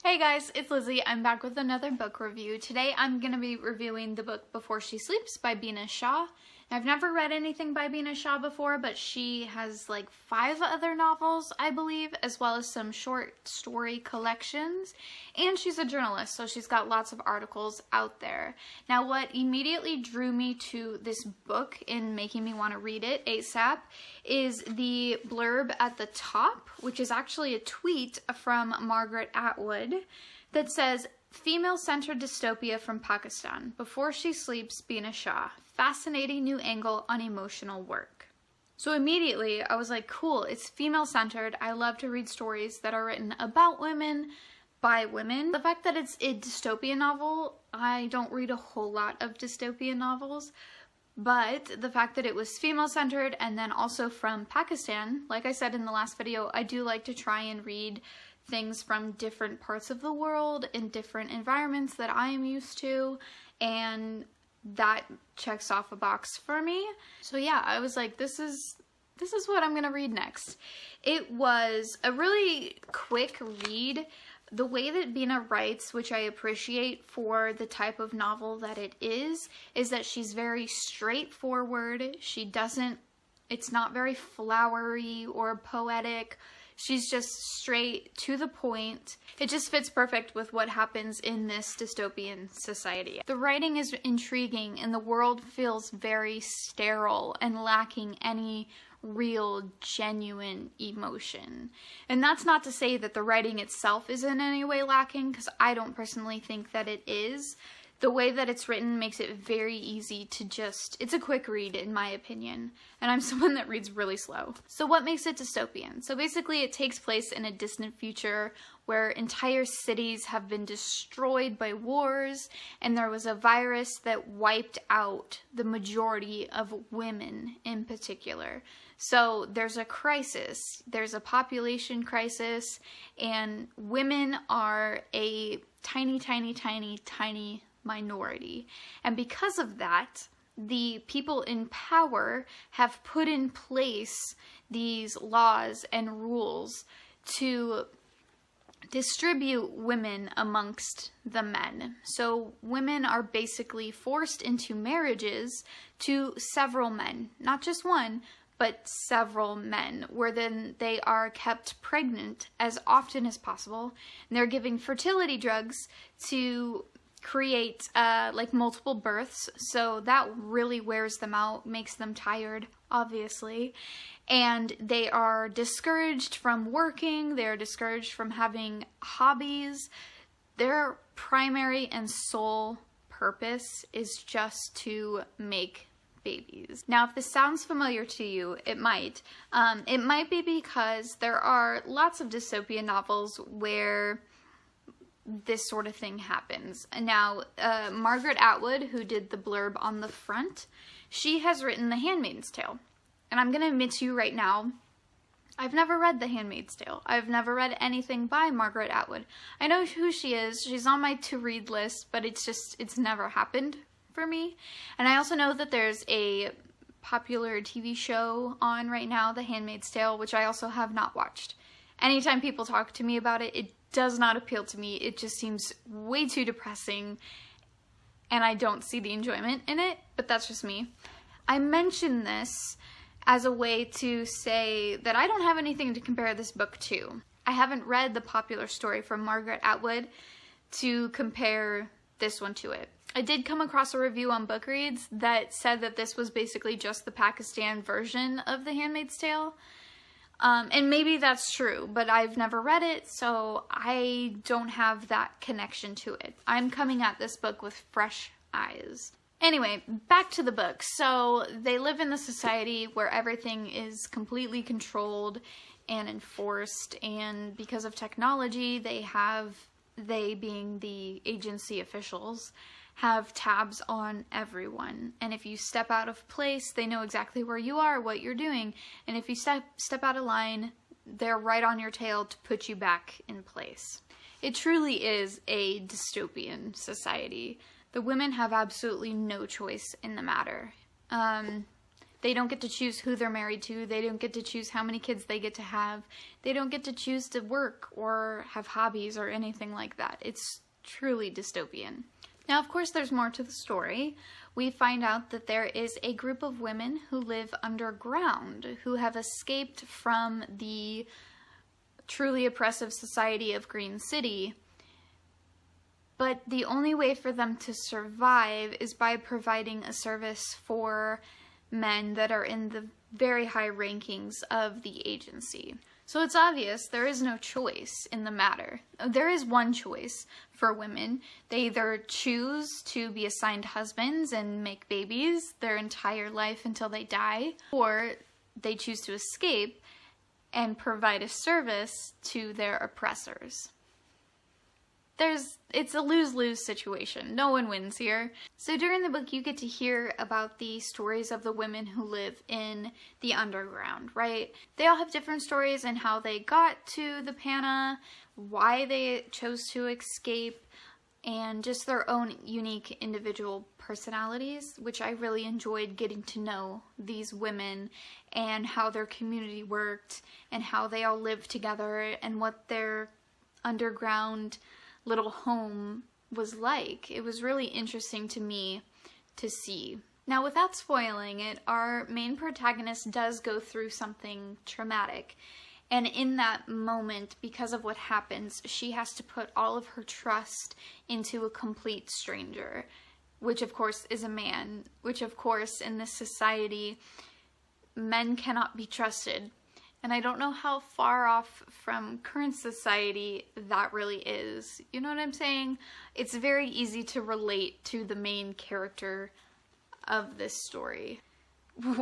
Hey guys, it's Lizzie. I'm back with another book review. Today I'm going to be reviewing the book Before She Sleeps by Bina Shah. I've never read anything by Bina Shah before, but she has like 5 other novels, I believe, as well as some short story collections. And she's a journalist, so she's got lots of articles out there. Now, what immediately drew me to this book and making me want to read it ASAP is the blurb at the top, which is actually a tweet from Margaret Atwood that says, "Female-centered dystopia from Pakistan. Before She Sleeps, Bina Shah. Fascinating new angle on emotional work." So immediately I was like, cool, it's female-centered. I love to read stories that are written about women, by women. The fact that it's a dystopian novel, I don't read a whole lot of dystopian novels, but the fact that it was female-centered and then also from Pakistan, like I said in the last video, I do like to try and read things from different parts of the world in different environments that I am used to, and that checks off a box for me. So yeah, I was like, this is what I'm gonna read next. It was a really quick read. The way that Bina writes, which I appreciate for the type of novel that it is that she's very straightforward. It's not very flowery or poetic. She's just straight to the point. It just fits perfect with what happens in this dystopian society. The writing is intriguing and the world feels very sterile and lacking any real, genuine emotion. And that's not to say that the writing itself is in any way lacking, because I don't personally think that it is. The way that it's written makes it very easy to it's a quick read in my opinion, and I'm someone that reads really slow. So what makes it dystopian? So basically it takes place in a distant future where entire cities have been destroyed by wars, and there was a virus that wiped out the majority of women in particular. So there's a crisis, there's a population crisis, and women are a tiny, tiny, tiny, tiny minority. And because of that, the people in power have put in place these laws and rules to distribute women amongst the men. So women are basically forced into marriages to several men, not just one, but several men, where then they are kept pregnant as often as possible, and they're giving fertility drugs to create like multiple births, so that really wears them out, makes them tired, obviously. And they are discouraged from working, they're discouraged from having hobbies. Their primary and sole purpose is just to make babies. Now, if this sounds familiar to you, it might. It might be because there are lots of dystopian novels where this sort of thing happens. Now, Margaret Atwood, who did the blurb on the front, she has written The Handmaid's Tale. And I'm gonna admit to you right now, I've never read The Handmaid's Tale. I've never read anything by Margaret Atwood. I know who she is, she's on my to-read list, but it's never happened for me. And I also know that there's a popular TV show on right now, The Handmaid's Tale, which I also have not watched. Anytime people talk to me about it, it does not appeal to me. It just seems way too depressing, and I don't see the enjoyment in it, but that's just me. I mention this as a way to say that I don't have anything to compare this book to. I haven't read the popular story from Margaret Atwood to compare this one to it. I did come across a review on Bookreads that said that this was basically just the Pakistan version of The Handmaid's Tale. And maybe that's true, but I've never read it, so I don't have that connection to it. I'm coming at this book with fresh eyes. Anyway, back to the book. So they live in a society where everything is completely controlled and enforced, and because of technology, they being the agency officials, have tabs on everyone, and if you step out of place, they know exactly where you are, what you're doing, and if you step out of line, they're right on your tail to put you back in place. It truly is a dystopian society. The women have absolutely no choice in the matter. They don't get to choose who they're married to. They don't get to choose how many kids they get to have. They don't get to choose to work or have hobbies or anything like that. It's truly dystopian. Now, of course, there's more to the story. We find out that there is a group of women who live underground, who have escaped from the truly oppressive society of Green City. But the only way for them to survive is by providing a service for men that are in the very high rankings of the agency. So it's obvious there is no choice in the matter. There is one choice for women. They either choose to be assigned husbands and make babies their entire life until they die, or they choose to escape and provide a service to their oppressors. It's a lose-lose situation. No one wins here. So during the book, you get to hear about the stories of the women who live in the underground, right? They all have different stories and how they got to the Pana, why they chose to escape, and just their own unique individual personalities, which I really enjoyed getting to know these women and how their community worked and how they all lived together and what their underground little home was like. It was really interesting to me to see. Now, without spoiling it, our main protagonist does go through something traumatic. And in that moment, because of what happens, she has to put all of her trust into a complete stranger, which of course is a man, which of course in this society, men cannot be trusted. And I don't know how far off from current society that really is. You know what I'm saying? It's very easy to relate to the main character of this story,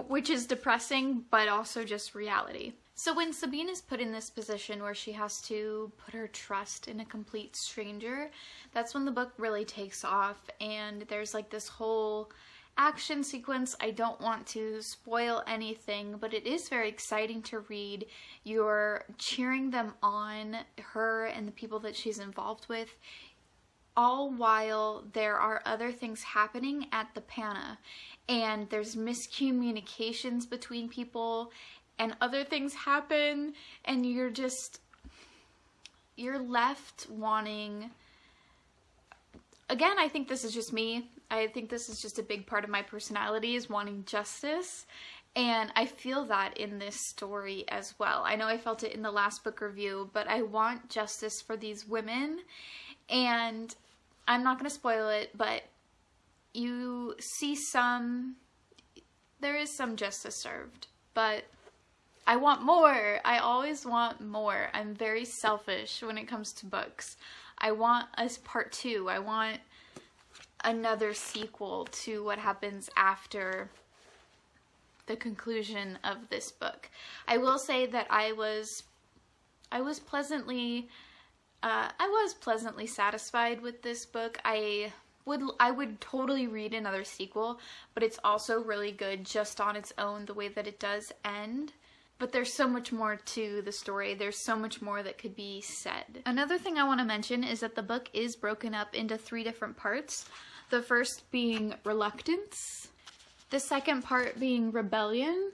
which is depressing, but also just reality. So when Sabine is put in this position where she has to put her trust in a complete stranger, that's when the book really takes off, and there's like this whole action sequence. I don't want to spoil anything, but it is very exciting to read. You're cheering them on, her and the people that she's involved with, all while there are other things happening at the Pana, and there's miscommunications between people, and other things happen, and you're left wanting. Again, I think this is just me. I think this is just a big part of my personality, is wanting justice. And I feel that in this story as well. I know I felt it in the last book review, but I want justice for these women. And I'm not going to spoil it, but you see there is some justice served. But I want more. I always want more. I'm very selfish when it comes to books. I want a part 2. I want another sequel to what happens after the conclusion of this book. I will say that I was pleasantly satisfied with this book. I would totally read another sequel, but it's also really good just on its own, the way that it does end. But there's so much more to the story. There's so much more that could be said. Another thing I want to mention is that the book is broken up into 3 different parts. The first being reluctance, the second part being rebellion,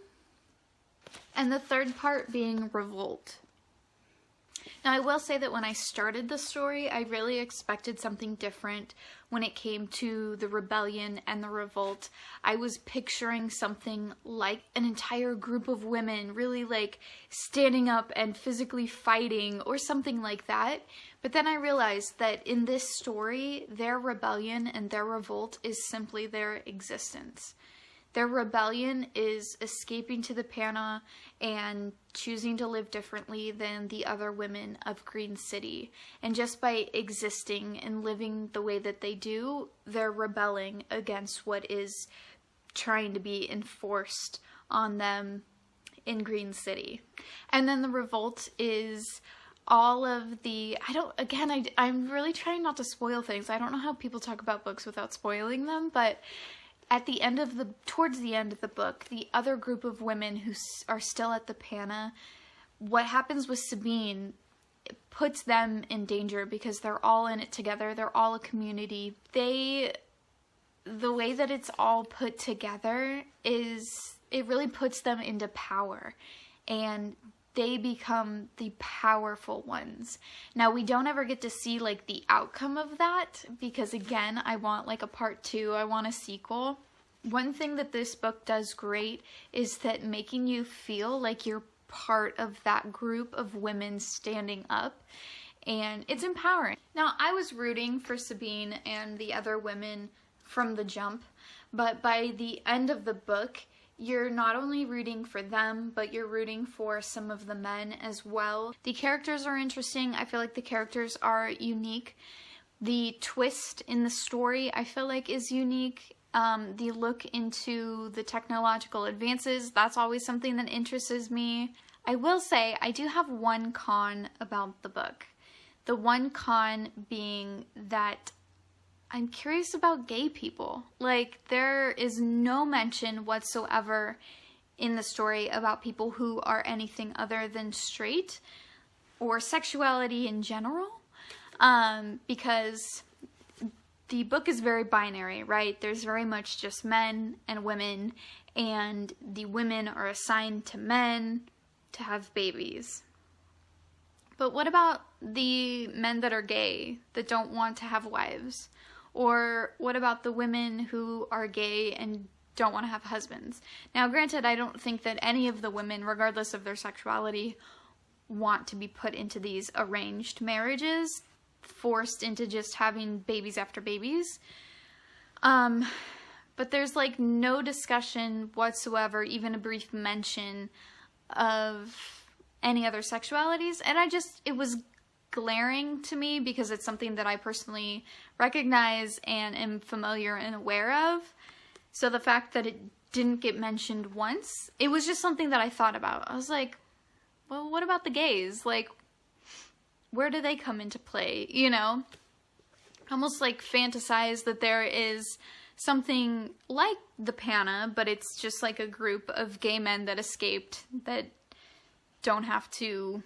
and the third part being revolt. Now, I will say that when I started the story, I really expected something different when it came to the rebellion and the revolt. I was picturing something like an entire group of women really like standing up and physically fighting or something like that. But then I realized that in this story, their rebellion and their revolt is simply their existence. Their rebellion is escaping to the Pana and choosing to live differently than the other women of Green City. And just by existing and living the way that they do, they're rebelling against what is trying to be enforced on them in Green City. And then the revolt is all of the, I'm really trying not to spoil things. I don't know how people talk about books without spoiling them, but towards the end of the book, the other group of women who are still at the Pana, what happens with Sabine puts them in danger because they're all in it together. They're all a community. The way that it's all put together is it really puts them into power, and they become the powerful ones. Now, we don't ever get to see like the outcome of that, because again, I want like a part 2, I want a sequel. One thing that this book does great is that making you feel like you're part of that group of women standing up, and it's empowering. Now, I was rooting for Sabine and the other women from the jump, but by the end of the book, you're not only rooting for them, but you're rooting for some of the men as well. The characters are interesting. I feel like the characters are unique. The twist in the story, I feel like, is unique. The look into the technological advances, that's always something that interests me. I will say, I do have one con about the book. The one con being that I'm curious about gay people. Like, there is no mention whatsoever in the story about people who are anything other than straight or sexuality in general, because the book is very binary, right? There's very much just men and women, and the women are assigned to men to have babies. But what about the men that are gay, that don't want to have wives? Or what about the women who are gay and don't want to have husbands? Now, granted, I don't think that any of the women, regardless of their sexuality, want to be put into these arranged marriages, forced into just having babies after babies. But there's like no discussion whatsoever, even a brief mention of any other sexualities. And it was glaring to me because it's something that I personally recognize and am familiar and aware of. So the fact that it didn't get mentioned once, it was just something that I thought about. I was like, well, what about the gays? Like, where do they come into play? You know? Almost like fantasize that there is something like the Pana, but it's just like a group of gay men that escaped that don't have to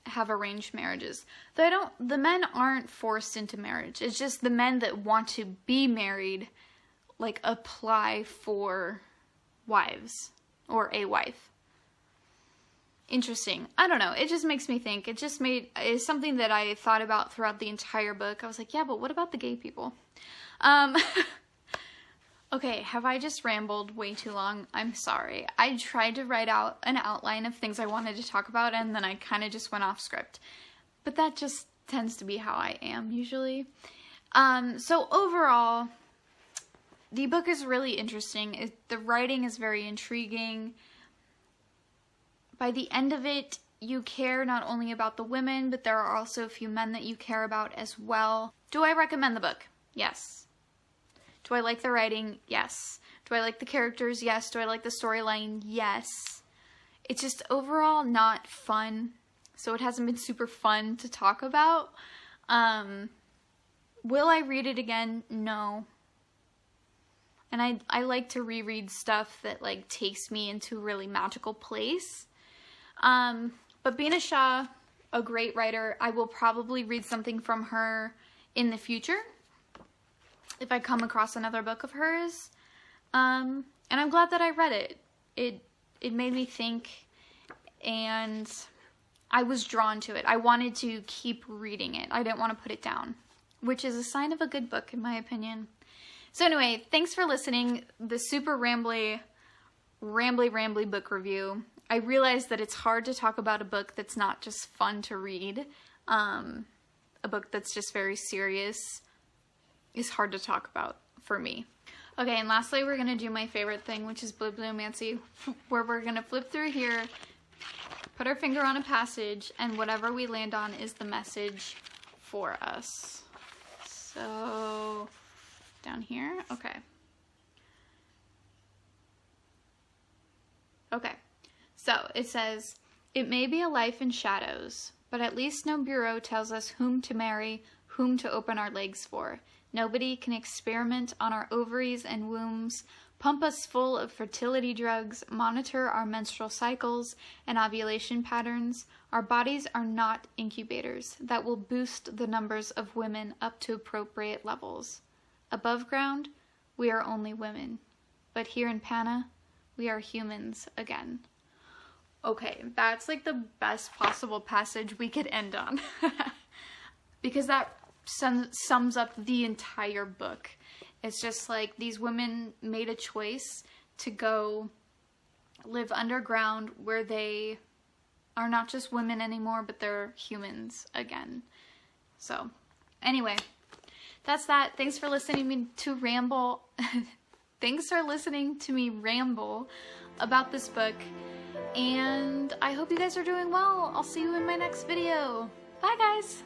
have arranged marriages. The men aren't forced into marriage. It's just the men that want to be married, like, apply for wives or a wife. Interesting. I don't know. It just makes me think. It's something that I thought about throughout the entire book. I was like, yeah, but what about the gay people? Okay, have I just rambled way too long? I'm sorry. I tried to write out an outline of things I wanted to talk about, and then I kind of just went off script. But that just tends to be how I am usually. So overall, the book is really interesting. The writing is very intriguing. By the end of it, you care not only about the women, but there are also a few men that you care about as well. Do I recommend the book? Yes. Do I like the writing? Yes. Do I like the characters? Yes. Do I like the storyline? Yes. It's just overall not fun, so it hasn't been super fun to talk about. Will I read it again? No. And I like to reread stuff that like takes me into a really magical place. But Bina Shah, a great writer. I will probably read something from her in the future if I come across another book of hers. And I'm glad that I read it. It made me think, and I was drawn to it. I wanted to keep reading it. I didn't want to put it down, which is a sign of a good book in my opinion. So anyway, thanks for listening. The super rambly book review. I realized that it's hard to talk about a book that's not just fun to read. A book that's just very serious is hard to talk about for me. Okay, and lastly, we're going to do my favorite thing, which is Bibliomancy, where we're going to flip through here, put our finger on a passage, and whatever we land on is the message for us. So, down here, okay. Okay, so it says, "It may be a life in shadows, but at least no bureau tells us whom to marry, whom to open our legs for. Nobody can experiment on our ovaries and wombs, pump us full of fertility drugs, monitor our menstrual cycles and ovulation patterns. Our bodies are not incubators that will boost the numbers of women up to appropriate levels. Above ground, we are only women. But here in Pana, We are humans again. Okay, that's like the best possible passage we could end on. Because that sums up the entire book. It's just like these women made a choice to go live underground where they are not just women anymore, but they're humans again. So, anyway, that's that. Thanks for listening to ramble. Thanks for listening to me ramble about this book. And I hope you guys are doing well. I'll see you in my next video. Bye, guys.